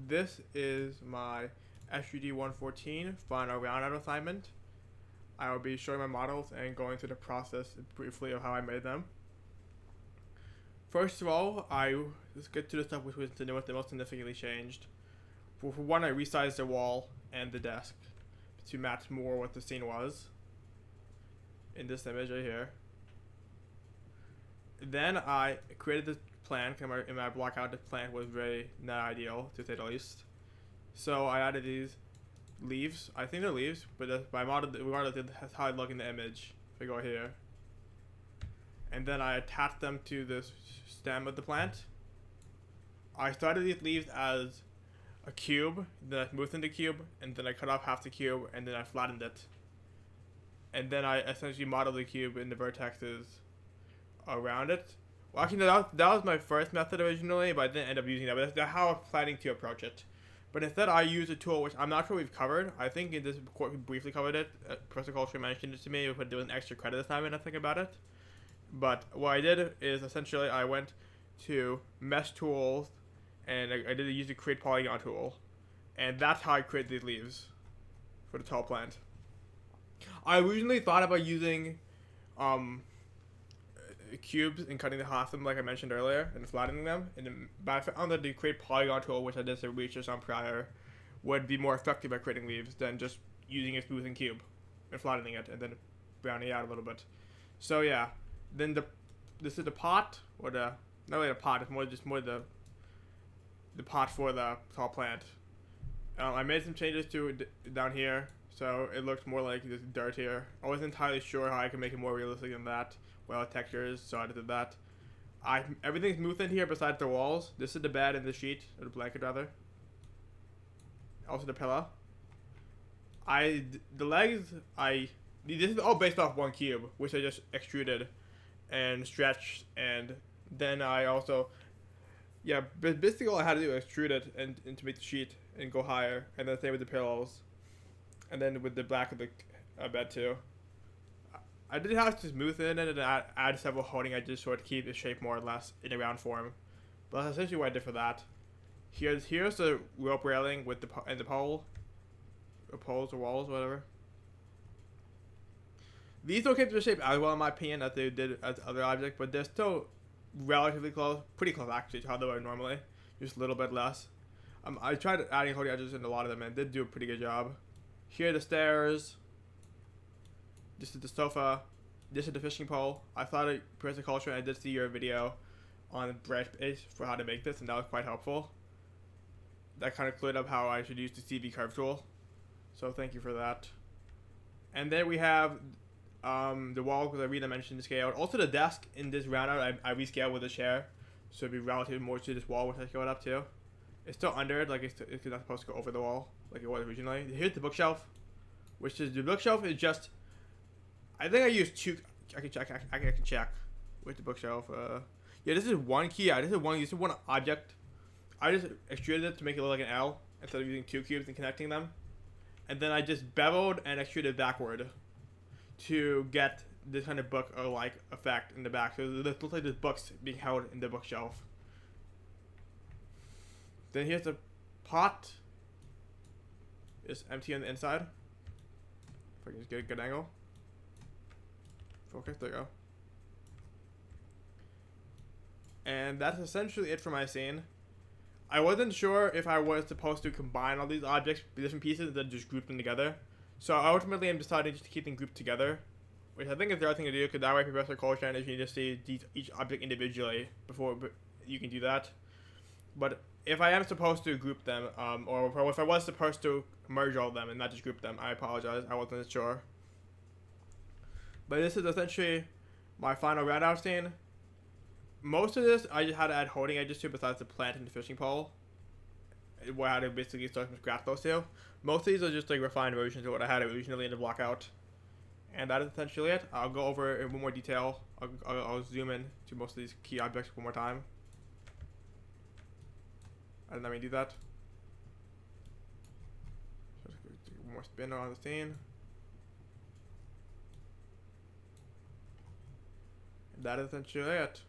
this is my SGD-114 final round-out assignment. I will be showing my models and going through the process briefly of how I made them. First of all, let's get to the stuff which was the most significantly changed. For one, I resized the wall and the desk to match more what the scene was in this image right here. Then I created the plan. In my blockout, the plan was very not ideal, to say the least. So I added these leaves. I think they're leaves, but by model, regardless, that's how I look in the image. If I go here, and then I attached them to the stem of the plant. I started these leaves as a cube, then I smoothed the cube, and then I cut off half the cube, and then I flattened it. And then I essentially modeled the cube in the vertexes around it. Well, actually, no, that was my first method originally, but I didn't end up using that. But that's how I'm planning to approach it. But instead, I used a tool which I'm not sure we've covered. I think in this course we briefly covered it. Professor Culture mentioned it to me, but there was an extra credit assignment, I think, about it. But what I did is essentially I went to Mesh Tools, and I did use the Create Polygon tool. And that's how I create these leaves for the tall plant. I originally thought about using cubes and cutting half them like I mentioned earlier and flattening them, but I found that the Create Polygon tool, which I did some research on prior, would be more effective at creating leaves than just using a smoothing cube and flattening it and then browning it out a little bit. So yeah, then this is the pot, or not really a pot, it's more the pot for the tall plant. I made some changes to it down here, so it looked more like this dirt here. I wasn't entirely sure how I could make it more realistic than that. Well, textures, so I did that. Everything's smoothed in here besides the walls. This is the bed and the sheet, or the blanket rather. Also the pillow. The legs, this is all based off one cube, which I just extruded and stretched, and then I also, but basically all I had to do was extrude it and to make the sheet and go higher, and then same with the pillows, and then with the back of the bed too. I did have to smooth it and add several holding edges so to keep the shape more or less in a round form. But that's essentially what I did for that. Here's the rope railing with the pole, or poles or walls, whatever. These don't keep the shape as well in my opinion as they did as other objects, but they're still relatively close, pretty close actually to how they were normally, just a little bit less. I tried adding holding edges in a lot of them and did do a pretty good job. Here are the stairs. This is the sofa. This is the fishing pole. I thought of Professor Culture, and I did see your video on Brightspace for how to make this, and that was quite helpful. That kind of cleared up how I should use the CV curve tool. So thank you for that. And then we have the wall, because I re-dimensioned the scale. Also the desk in this roundout, I rescaled with a chair, so it'd be relatively more to this wall, which I scaled up to. It's still under it, like it's not supposed to go over the wall, like it was originally. Here's the bookshelf, which is, the bookshelf is just, I think I used two. I can check. I can check with the bookshelf. Yeah, this is one key. This is one object. I just extruded it to make it look like an L instead of using two cubes and connecting them, and then I just beveled and extruded backward to get this kind of book or like effect in the back. So it looks like this book's being held in the bookshelf. Then here's the pot. It's empty on the inside. If I can just get a good angle. Focus, there you go. And that's essentially it for my scene. I wasn't sure if I was supposed to combine all these objects, different pieces, and then just group them together. So ultimately I'm deciding just to keep them grouped together, which I think is the right thing to do, because that way Professor Coltrane is you just see each object individually before you can do that. But if I am supposed to group them, or if I was supposed to merge all of them and not just group them, I apologize, I wasn't sure. But this is essentially my final roundout scene. Most of this I just had to add holding edges to besides the plant and the fishing pole, where I had to basically start from scratch those two. Most of these are just like refined versions of what I had originally in the blockout. And that is essentially it. I'll go over in one more detail. I'll zoom in to most of these key objects one more time. I didn't mean to do that. Just one more spin around the scene. That is essentially it.